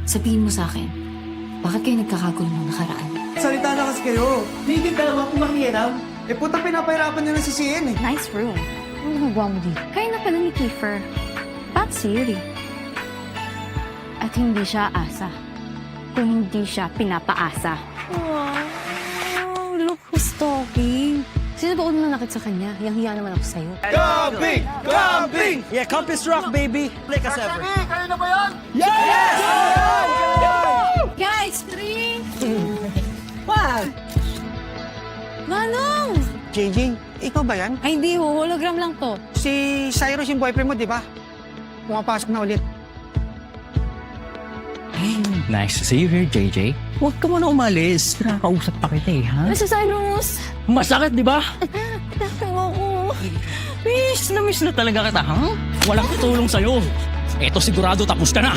Sabihin mo sa akin, bakit kayo nagkakagulo nung nakaraan? Salita na kasi kayo. Hindi dalawa kung makialam. Eh puta, pinapahirapan nyo na si CN eh. Nice room. Ano nagawa mo dito? Kaya na pala ni Kiefer. Ba't Siri? At hindi siya asa. Kung hindi siya pinapaasa. Wow, look who's talking. Sino ba unang nakit sa kanya? Yang-hiya naman ako sa'yo. Camping! Camping! Yeah, Compass Rock, baby! Play ka ever. Kayo na ba yan? Guys, 3! What? Manong! JJ, ikaw ba yan? Ay, hindi ho. Hologram lang to. Si Cyrus yung boyfriend mo, di ba? Pumapasok na ulit. Hey, nice to see you here, JJ. Huwag ka muna umalis. Pinakausap pa kita eh, ha? Nasa Cyrus! Masakit, di ba? Tapos ako. Miss na talaga kita, ha? Walang tutulong sa'yo. Eto sigurado tapos ka na.